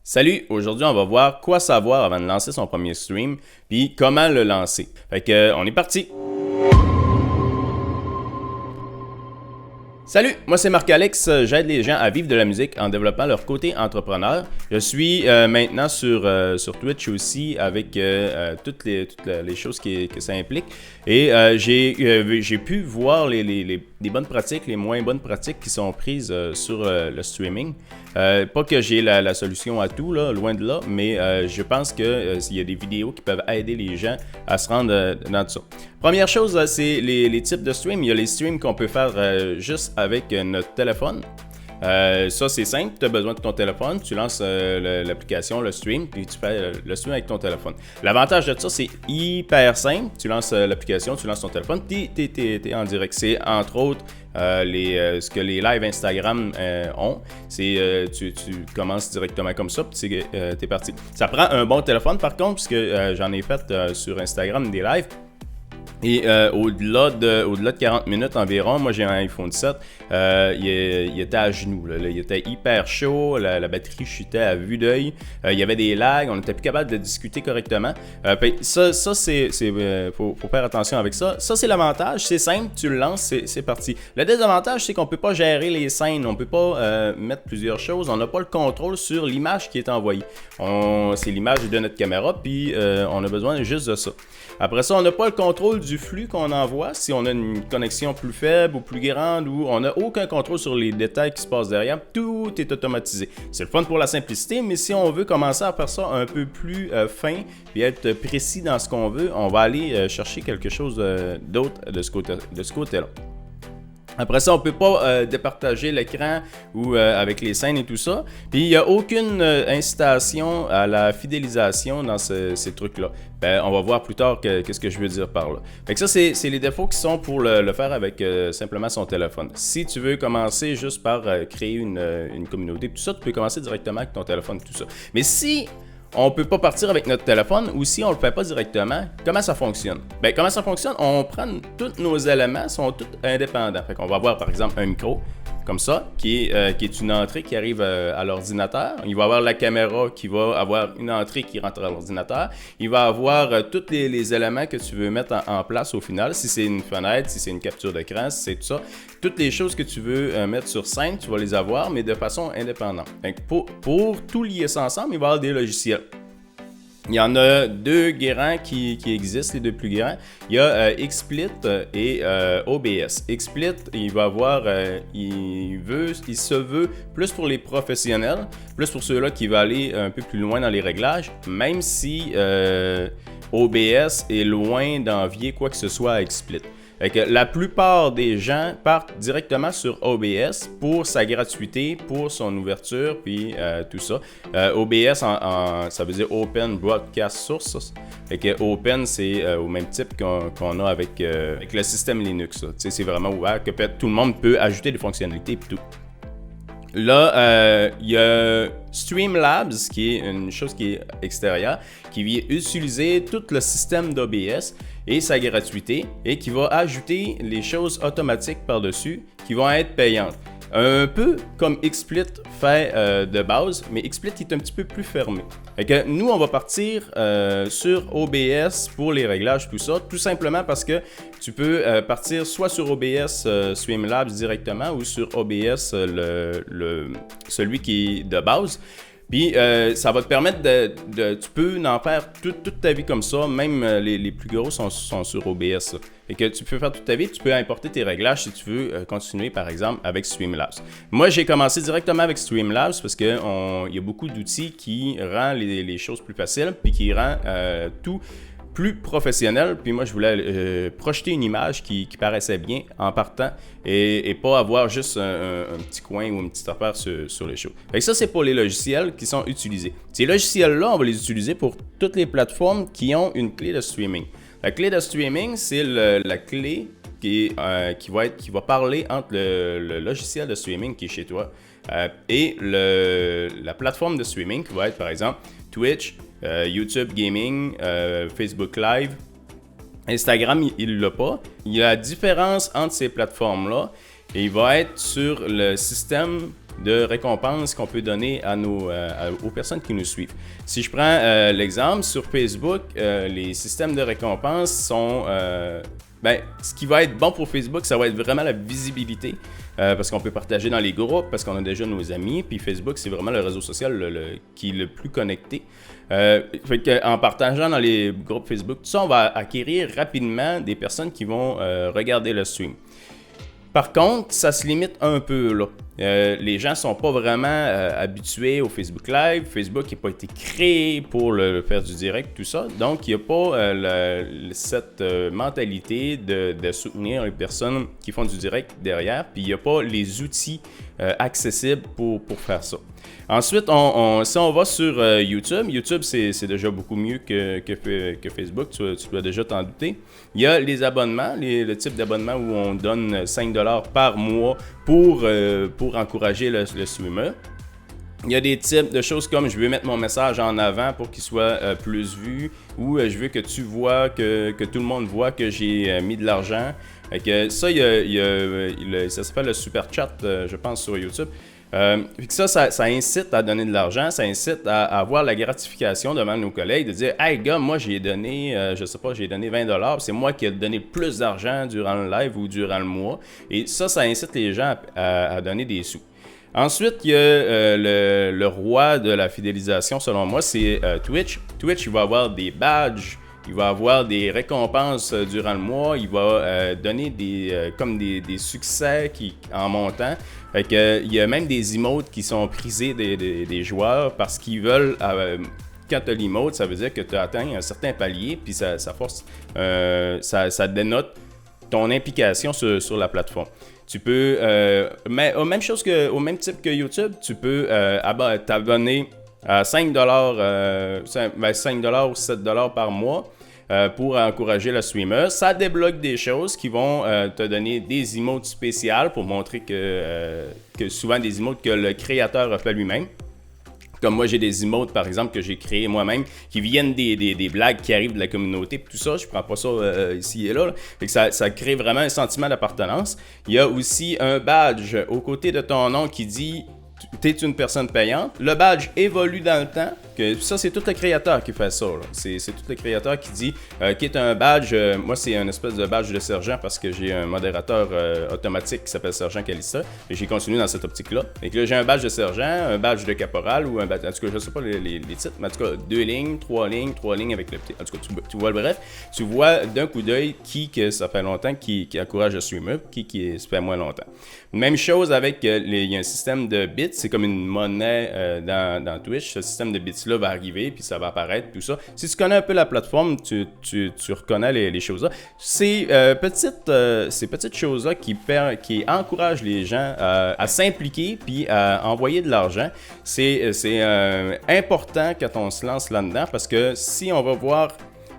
Salut, aujourd'hui on va voir quoi savoir avant de lancer son premier stream, puis comment le lancer. Fait que, on est parti! Salut, moi c'est Marc-Alex, j'aide les gens à vivre de la musique en développant leur côté entrepreneur. Je suis maintenant sur Twitch aussi avec toutes les choses que ça implique. Et j'ai pu voir les bonnes pratiques, les moins bonnes pratiques qui sont prises sur le streaming. Pas que j'ai la solution à tout, là, loin de là, mais je pense qu'il y a des vidéos qui peuvent aider les gens à se rendre dans tout ça. Première chose, c'est les types de stream. Il y a les streams qu'on peut faire juste avec notre téléphone. Ça, c'est simple. Tu as besoin de ton téléphone. Tu lances l'application, le stream, puis tu fais le stream avec ton téléphone. L'avantage de ça, c'est hyper simple. Tu lances l'application, tu lances ton téléphone, tu es en direct. C'est entre autres ce que les lives Instagram ont. C'est tu commences directement comme ça, puis tu es parti. Ça prend un bon téléphone par contre, puisque j'en ai fait sur Instagram des lives. Et au-delà de 40 minutes environ, moi j'ai un iPhone 7, il était à genoux, là, il était hyper chaud, la batterie chutait à vue d'œil, il y avait des lags, on n'était plus capable de discuter correctement. Ça c'est faut faire attention avec ça. Ça c'est l'avantage, c'est simple, tu le lances, c'est parti. Le désavantage, c'est qu'on peut pas gérer les scènes, on peut pas mettre plusieurs choses, on n'a pas le contrôle sur l'image qui est envoyée. C'est l'image de notre caméra, puis on a besoin juste de ça. Après ça, on n'a pas le contrôle du flux qu'on envoie, si on a une connexion plus faible ou plus grande, ou on n'a aucun contrôle sur les détails qui se passent derrière, tout est automatisé. C'est le fun pour la simplicité, mais si on veut commencer à faire ça un peu plus fin et être précis dans ce qu'on veut, on va aller chercher quelque chose d'autre de ce côté-là. Après ça, on ne peut pas départager l'écran ou avec les scènes et tout ça. Puis il n'y a aucune incitation à la fidélisation dans ces trucs-là. On va voir plus tard qu'est-ce que je veux dire par là. Fait que ça, c'est les défauts qui sont pour le faire avec simplement son téléphone. Si tu veux commencer juste par créer une communauté, tout ça, tu peux commencer directement avec ton téléphone, tout ça. Mais si on ne peut pas partir avec notre téléphone ou si on ne le fait pas directement, comment ça fonctionne? Comment ça fonctionne? On prend tous nos éléments, sont tous indépendants. Fait qu'on va avoir par exemple un micro, comme ça, qui est une entrée qui arrive à l'ordinateur. Il va avoir la caméra qui va avoir une entrée qui rentre à l'ordinateur. Il va avoir tous les éléments que tu veux mettre en place au final. Si c'est une fenêtre, si c'est une capture d'écran, si c'est tout ça. Toutes les choses que tu veux mettre sur scène, tu vas les avoir, mais de façon indépendante. Donc, pour tout lier ça ensemble, il va y avoir des logiciels. Il y en a deux grands qui existent, les deux plus grands. Il y a XSplit et OBS. XSplit, il va avoir, il se veut plus pour les professionnels, plus pour ceux-là qui veulent aller un peu plus loin dans les réglages, même si OBS est loin d'envier quoi que ce soit à XSplit. Fait que la plupart des gens partent directement sur OBS pour sa gratuité, pour son ouverture, puis tout ça. OBS, ça veut dire Open Broadcast Source. Fait que Open, c'est au même type qu'on a avec le système Linux. C'est vraiment ouvert, que tout le monde peut ajouter des fonctionnalités et tout. Là, il y a Streamlabs, qui est une chose qui est extérieure, qui vient utiliser tout le système d'OBS et sa gratuité et qui va ajouter les choses automatiques par-dessus qui vont être payantes. Un peu comme XSplit fait de base, mais XSplit est un petit peu plus fermé. Fait que nous, on va partir sur OBS pour les réglages, tout ça, tout simplement parce que tu peux partir soit sur OBS Streamlabs directement ou sur OBS celui qui est de base. Puis ça va te permettre tu peux en faire toute ta vie comme ça, même les plus gros sont sur OBS. Là. Et que tu peux faire toute ta vie, tu peux importer tes réglages si tu veux continuer par exemple avec Streamlabs. Moi j'ai commencé directement avec Streamlabs parce qu'il y a beaucoup d'outils qui rendent les choses plus faciles puis qui rend tout plus professionnel, puis moi je voulais projeter une image qui paraissait bien en partant et pas avoir juste un petit coin ou une petite affaire sur les choses. Fait que ça c'est pour les logiciels qui sont utilisés. Ces logiciels-là, on va les utiliser pour toutes les plateformes qui ont une clé de streaming. La clé de streaming, c'est la clé qui va parler entre le logiciel de streaming qui est chez toi et la plateforme de streaming qui va être par exemple Twitch, YouTube Gaming, Facebook Live, Instagram, il l'a pas. Il y a la différence entre ces plateformes-là et il va être sur le système de récompenses qu'on peut donner aux personnes qui nous suivent. Si je prends l'exemple, sur Facebook, les systèmes de récompenses sont... ce qui va être bon pour Facebook, ça va être vraiment la visibilité. Parce qu'on peut partager dans les groupes, parce qu'on a déjà nos amis. Puis Facebook, c'est vraiment le réseau social qui est le plus connecté. En partageant dans les groupes Facebook, tout ça, on va acquérir rapidement des personnes qui vont regarder le stream. Par contre, ça se limite un peu là. Les gens ne sont pas vraiment habitués au Facebook Live. Facebook n'a pas été créé pour faire du direct, tout ça. Donc, il n'y a pas cette mentalité de soutenir les personnes qui font du direct derrière. Puis, il n'y a pas les outils accessibles pour faire ça. Ensuite, si on va sur YouTube, c'est déjà beaucoup mieux que Facebook, tu dois déjà t'en douter. Il y a les abonnements, le type d'abonnement où on donne 5$ par mois pour encourager le streamer. Il y a des types de choses comme je veux mettre mon message en avant pour qu'il soit plus vu, ou je veux que tu vois, que tout le monde voit que j'ai mis de l'argent. Ça, ça s'appelle le Super Chat, je pense, sur YouTube. Ça incite à donner de l'argent, ça incite à avoir la gratification devant nos collègues, de dire « Hey gars, moi j'ai donné, j'ai donné 20$, c'est moi qui ai donné le plus d'argent durant le live ou durant le mois. » Et ça incite les gens à donner des sous. Ensuite, il y a le roi de la fidélisation, selon moi, c'est Twitch. Twitch, il va avoir des badges. Il va avoir des récompenses durant le mois. Il va donner des succès en montant. Il y a même des emotes qui sont prisés des joueurs parce qu'ils veulent... quand tu as l'emote, ça veut dire que tu as atteint un certain palier, puis ça force... ça dénote ton implication sur la plateforme. Tu peux... mais au même type que YouTube, tu peux t'abonner à 5$ ou 7$ par mois. Pour encourager le streamer. Ça débloque des choses qui vont te donner des emotes spéciales pour montrer que souvent des emotes que le créateur a fait lui-même. Comme moi, j'ai des emotes, par exemple, que j'ai créés moi-même, qui viennent des blagues qui arrivent de la communauté, tout ça. Je prends pas ça ici et là. Fait que ça crée vraiment un sentiment d'appartenance. Il y a aussi un badge aux côtés de ton nom qui dit « T'es une personne payante ». Le badge évolue dans le temps. Ça, c'est tout le créateur qui fait ça. C'est tout le créateur qui dit qui est un badge. Moi, c'est un espèce de badge de sergent parce que j'ai un modérateur automatique qui s'appelle Sergent Calista. Et j'ai continué dans cette optique-là. Et que là, j'ai un badge de sergent, un badge de caporal ou un badge. En tout cas, je ne sais pas les titres, mais en tout cas, 2 lignes, 3 lignes avec le petit. En tout cas, tu vois le bref. Tu vois d'un coup d'œil que ça fait longtemps qui encourage le streamer, qui se fait moins longtemps. Même chose avec, il y a un système de bits, c'est comme une monnaie dans Twitch. Ce système de bits-là va arriver, puis ça va apparaître, tout ça. Si tu connais un peu la plateforme, tu reconnais les choses-là. Ces petites choses-là qui encouragent les gens à s'impliquer, puis à envoyer de l'argent, c'est important quand on se lance là-dedans, parce que si on va voir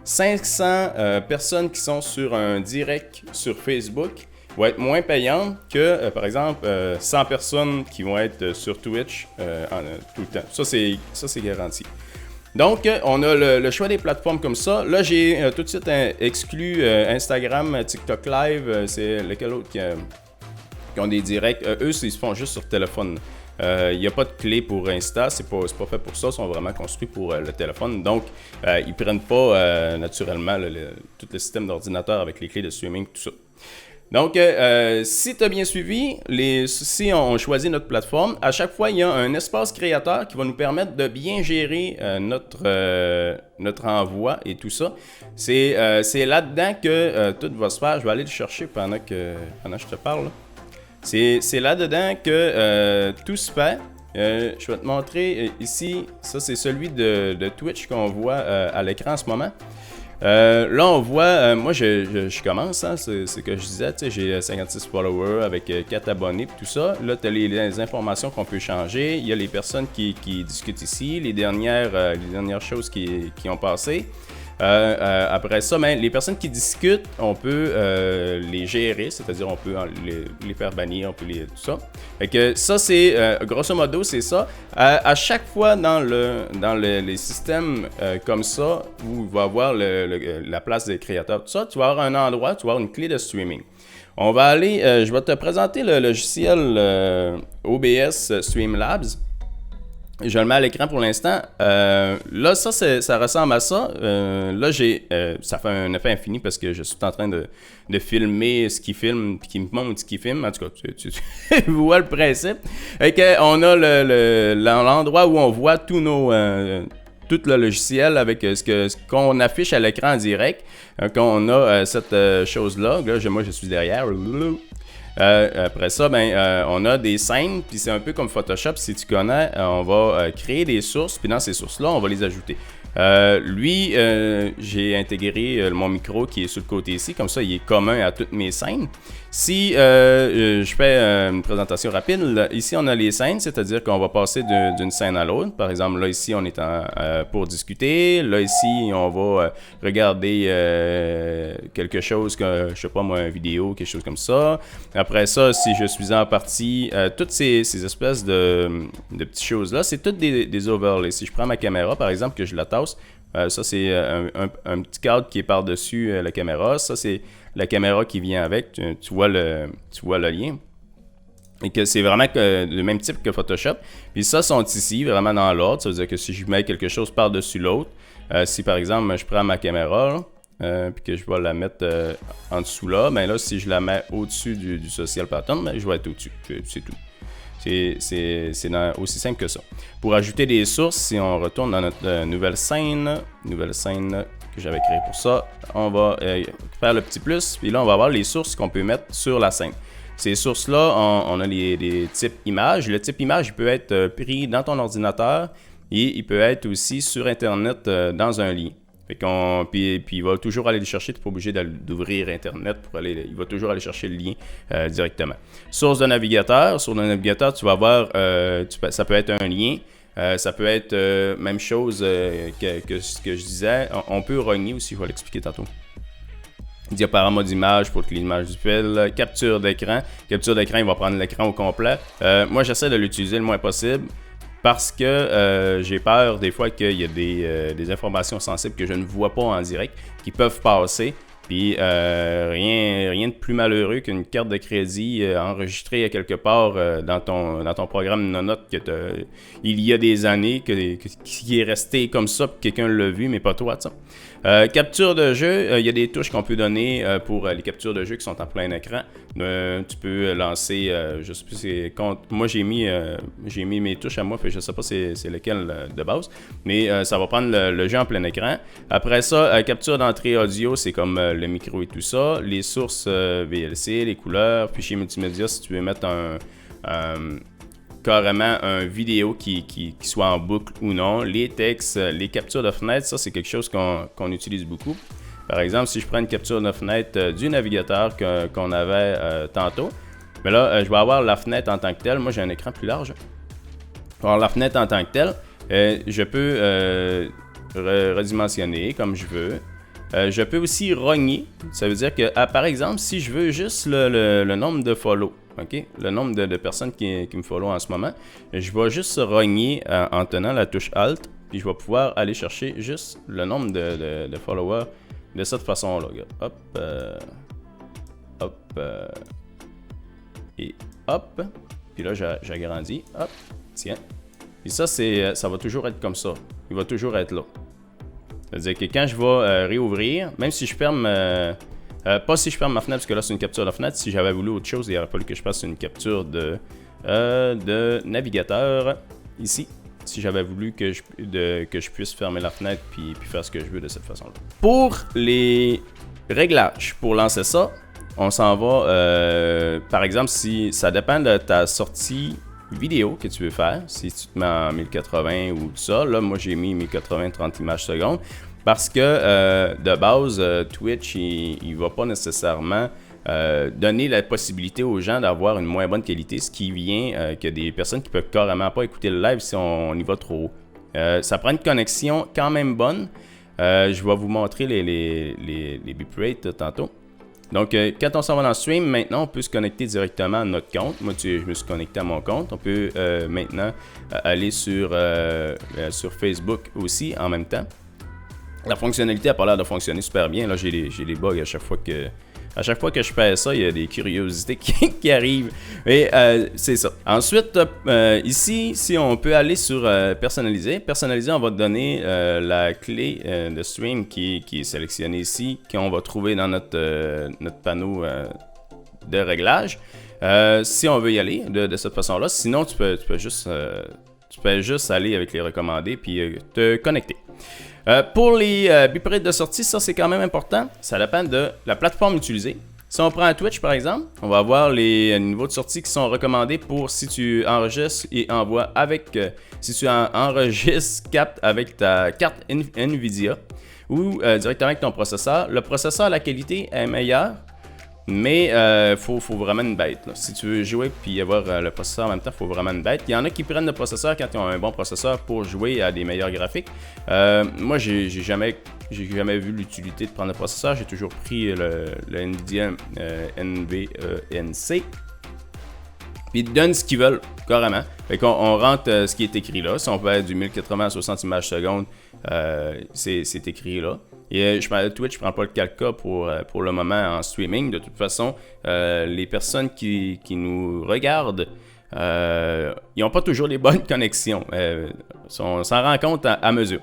500 personnes qui sont sur un direct sur Facebook, vont être moins payantes que, par exemple, 100 personnes qui vont être sur Twitch tout le temps. Ça, c'est garanti. Donc, on a le choix des plateformes comme ça. Là, j'ai tout de suite exclu Instagram, TikTok Live, c'est lequel autre qui ont des directs. Eux, ils se font juste sur téléphone. Il n'y a pas de clé pour Insta, c'est pas fait pour ça, ils sont vraiment construits pour le téléphone. Donc, ils prennent pas naturellement tout le système d'ordinateur avec les clés de streaming, tout ça. Donc, si tu as bien suivi, si on choisit notre plateforme, à chaque fois, il y a un espace créateur qui va nous permettre de bien gérer notre envoi et tout ça. C'est là-dedans que tout va se faire. Je vais aller le chercher pendant que je te parle. Là. C'est là-dedans que tout se fait. Je vais te montrer ici. Ça, c'est celui de Twitch qu'on voit à l'écran en ce moment. Là, on voit, moi, je commence, hein, c'est ce que je disais, tu sais, j'ai 56 followers avec 4 abonnés et tout ça. Là, tu as les informations qu'on peut changer. Il y a les personnes qui discutent ici, les dernières choses qui ont passé. Après ça, les personnes qui discutent, on peut les gérer, c'est-à-dire on peut les faire bannir, on peut tout ça. Fait que ça, c'est grosso modo, c'est ça. À chaque fois dans les systèmes comme ça, où il va y avoir la place des créateurs, tout ça, tu vas avoir un endroit, tu vas avoir une clé de streaming. On va aller, je vais te présenter le logiciel OBS Streamlabs. Je le mets à l'écran pour l'instant. Là, ça ressemble à ça. Là, ça fait un effet infini parce que je suis en train de filmer ce qu'il filme puis qu'il me montre ce qu'il filme. En tout cas, tu vois le principe. Et on a l'endroit où on voit tout le logiciel avec ce qu'on affiche à l'écran en direct. On a cette chose-là. Là, moi, je suis derrière. Après ça, on a des scènes, puis c'est un peu comme Photoshop, si tu connais, on va créer des sources, puis dans ces sources-là, on va les ajouter. J'ai intégré mon micro qui est sur le côté ici, comme ça il est commun à toutes mes scènes. Si je fais une présentation rapide, là, ici on a les scènes, c'est-à-dire qu'on va passer d'une scène à l'autre. Par exemple, là ici on est pour discuter, là ici on va regarder quelque chose, je sais pas moi, une vidéo, quelque chose comme ça. Après ça, si je suis en partie, toutes ces espèces de petites choses-là, c'est toutes des overlays. Si je prends ma caméra, par exemple, que je la tasse, ça c'est un petit cadre qui est par-dessus la caméra. Ça c'est la caméra qui vient avec. Tu vois le lien. Et que c'est vraiment le même type que Photoshop. Puis ça sont ici, vraiment dans l'ordre. Ça veut dire que si je mets quelque chose par-dessus l'autre, si par exemple je prends ma caméra, puis que je vais la mettre en dessous là, ben là si je la mets au-dessus du social pattern, je vais être au-dessus. C'est tout. C'est aussi simple que ça. Pour ajouter des sources, si on retourne dans notre nouvelle scène que j'avais créée pour ça, on va faire le petit plus, puis là on va avoir les sources qu'on peut mettre sur la scène. Ces sources-là, on a les types images. Le type image, il peut être pris dans ton ordinateur et il peut être aussi sur Internet dans un lien. Puis il va toujours aller le chercher, tu n'es pas obligé d'ouvrir Internet il va toujours aller chercher le lien directement. Source de navigateur, sur le navigateur, tu vas avoir, ça peut être un lien, ça peut être même chose que ce que je disais, on peut rogner aussi, je vais l'expliquer tantôt. Diaporama d'image pour toutes les images du fil, capture d'écran, il va prendre l'écran au complet. Moi j'essaie de l'utiliser le moins possible. Parce que j'ai peur des fois qu'il y a des informations sensibles que je ne vois pas en direct qui peuvent passer. Puis rien de plus malheureux qu'une carte de crédit enregistrée à quelque part dans ton programme Nonote il y a des années qui est resté comme ça, puis quelqu'un l'a vu, mais pas toi, ça. Capture de jeu, il y a des touches qu'on peut donner pour les captures de jeu qui sont en plein écran. Tu peux lancer, je sais plus c'est moi j'ai mis mes touches à moi, puis je sais pas c'est lequel de base, mais ça va prendre le jeu en plein écran. Après ça, capture d'entrée audio, c'est comme le micro et tout ça, les sources VLC, les couleurs, fichier multimédia si tu veux mettre carrément un vidéo qui soit en boucle ou non, les textes, les captures de fenêtres, ça c'est quelque chose qu'on utilise beaucoup. Par exemple, si je prends une capture de fenêtre du navigateur qu'on avait tantôt, mais là je vais avoir la fenêtre en tant que telle. Moi j'ai un écran plus large. Alors la fenêtre en tant que telle, je peux redimensionner comme je veux. Je peux aussi rogner. Ça veut dire que, par exemple, si je veux juste le nombre de follow, okay? Le nombre de personnes qui me follow en ce moment, je vais juste rogner en tenant la touche Alt, puis je vais pouvoir aller chercher juste le nombre de followers de cette façon-là. Hop, et hop, puis là j'agrandis, hop, tiens. Puis ça va toujours être comme ça. Il va toujours être là. C'est-à-dire que quand je vais réouvrir, même si je ferme, pas si je ferme ma fenêtre, parce que là c'est une capture de fenêtre, si j'avais voulu autre chose, il aurait fallu que je fasse une capture de navigateur ici, si j'avais voulu que je puisse fermer la fenêtre puis faire ce que je veux de cette façon-là. Pour les réglages, pour lancer ça, on s'en va, par exemple, si ça dépend de ta sortie vidéo que tu veux faire, si tu te mets en 1080 ou tout ça, là moi j'ai mis 1080 30 images secondes parce que de base Twitch il va pas nécessairement donner la possibilité aux gens d'avoir une moins bonne qualité, ce qui vient que des personnes qui peuvent carrément pas écouter le live si on y va trop haut. Ça prend une connexion quand même bonne. Je vais vous montrer les bitrates tantôt. Donc, quand on s'en va dans le stream, maintenant, on peut se connecter directement à notre compte. Moi, je me suis connecté à mon compte. On peut maintenant aller sur Facebook aussi en même temps. La fonctionnalité a pas l'air de fonctionner super bien. Là, j'ai des bugs à chaque fois que À chaque fois que je fais ça, il y a des curiosités qui arrivent. Et c'est ça. Ensuite, ici, si on peut aller sur personnaliser. Personnaliser, on va te donner la clé de stream qui est sélectionnée ici, qu'on va trouver dans notre panneau de réglage. Si on veut y aller de cette façon-là, sinon tu peux juste aller avec les recommandés puis te connecter. Pour les bitrates de sortie, ça c'est quand même important. Ça dépend de la plateforme utilisée. Si on prend Twitch par exemple, on va avoir les niveaux de sortie qui sont recommandés pour si tu enregistres et envoies avec, si tu enregistres, captes avec ta carte NVIDIA ou directement avec ton processeur. Le processeur, la qualité est meilleure. Mais faut vraiment une bête. Là. Si tu veux jouer puis avoir le processeur en même temps, il faut vraiment une bête. Il y en a qui prennent le processeur quand ils ont un bon processeur pour jouer à des meilleurs graphiques. Moi, j'ai jamais vu l'utilité de prendre le processeur. J'ai toujours pris le NVIDIA NVENC. Puis ils donnent ce qu'ils veulent, carrément. Fait qu'on rentre ce qui est écrit là. Si on peut être du 1080 à 60 images secondes, c'est écrit là. Et Twitch ne prend pas le 4K pour le moment en streaming. De toute façon, les personnes qui nous regardent, ils n'ont pas toujours les bonnes connexions. On s'en rend compte à mesure.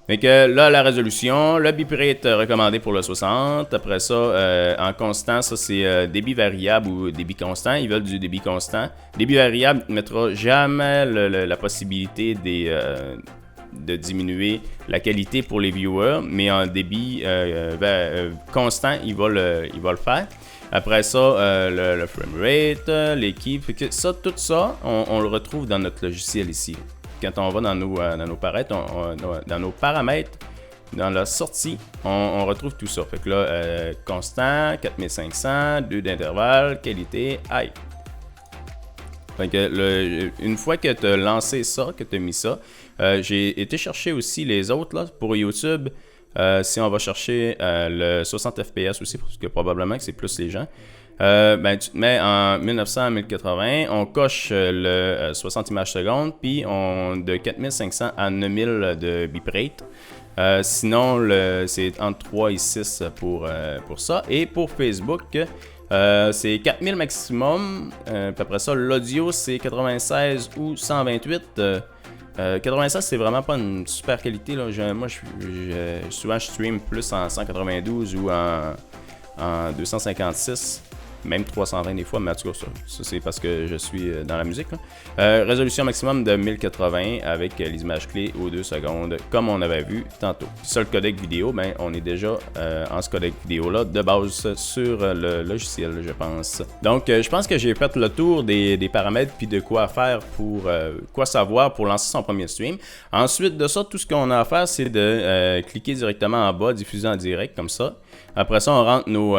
Fait que là, la résolution, le bitrate recommandé pour le 60. Après ça, en constant, ça c'est débit variable ou débit constant. Ils veulent du débit constant. Débit variable ne mettra jamais la possibilité de diminuer la qualité pour les viewers, mais en débit constant, il va le faire. Après ça, le framerate, l'équipe, tout ça, on le retrouve dans notre logiciel ici. Quand on va dans nos paramètres, dans la sortie, on retrouve tout ça. Fait que là, constant, 4500, 2 d'intervalle, qualité, high. Fait que une fois que tu as lancé ça, que tu as mis ça, j'ai été chercher aussi les autres là, pour YouTube. Si on va chercher le 60 fps aussi, parce que probablement que c'est plus les gens. Tu te mets en 1900 à 1080, on coche le 60 images secondes, puis de 4500 à 9000 de bitrate. Sinon, c'est entre 3 et 6 pour ça. Et pour Facebook, c'est 4000 maximum. Puis après ça, l'audio, c'est 96 ou 128. 96, c'est vraiment pas une super qualité. Là. Souvent, je stream plus en 192 ou en 256. Même 320 des fois, mais en tout cas, ça c'est parce que je suis dans la musique. Résolution maximum de 1080 avec les images clés aux 2 secondes, comme on avait vu tantôt. Seul codec vidéo, on est déjà en ce codec vidéo-là de base sur le logiciel, je pense. Donc, je pense que j'ai fait le tour des paramètres puis de quoi faire pour quoi savoir pour lancer son premier stream. Ensuite de ça, tout ce qu'on a à faire, c'est de cliquer directement en bas, diffuser en direct comme ça. Après ça, on rentre nos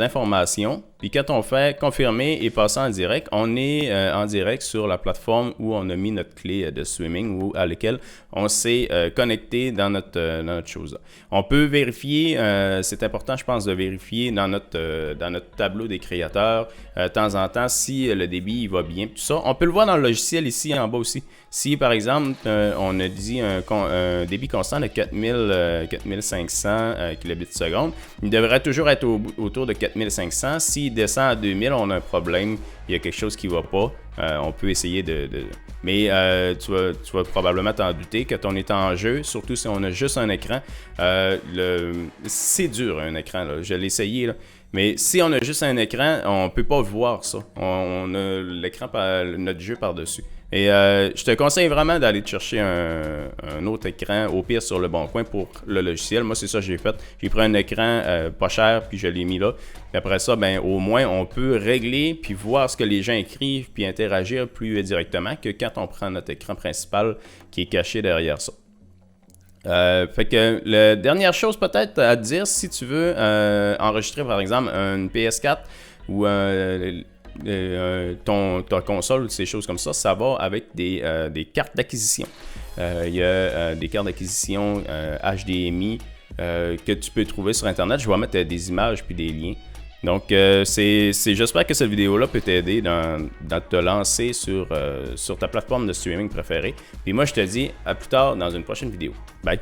informations. Puis quand on fait confirmer et passer en direct, on est en direct sur la plateforme où on a mis notre clé de streaming ou à laquelle on s'est connecté dans notre chose. On peut vérifier, c'est important je pense de vérifier dans notre tableau des créateurs de temps en temps si le débit il va bien, tout ça. On peut le voir dans le logiciel ici en bas aussi. Si par exemple on a dit un débit constant de 4500 kilobits seconde, il devrait toujours être autour de 4500. S'il descend à 2000, on a un problème, il y a quelque chose qui ne va pas. On peut essayer Mais tu vas probablement t'en douter quand on est en jeu, surtout si on a juste un écran. C'est dur un écran, là. Je l'ai essayé, là. Mais si on a juste un écran, on ne peut pas voir ça. On a l'écran, notre jeu par-dessus. Et je te conseille vraiment d'aller te chercher un autre écran, au pire sur le bon coin pour le logiciel. Moi, c'est ça que j'ai fait. J'ai pris un écran pas cher, puis je l'ai mis là. Et après ça, au moins, on peut régler, puis voir ce que les gens écrivent, puis interagir plus directement que quand on prend notre écran principal qui est caché derrière ça. Fait que la dernière chose peut-être à te dire, si tu veux enregistrer par exemple une PS4 ou ta console ou ces choses comme ça va avec des cartes d'acquisition. Il y a des cartes d'acquisition HDMI que tu peux trouver sur Internet. Je vais mettre des images puis des liens. Donc, j'espère que cette vidéo-là peut t'aider dans te lancer sur ta plateforme de streaming préférée. Puis moi, je te dis à plus tard dans une prochaine vidéo. Bye!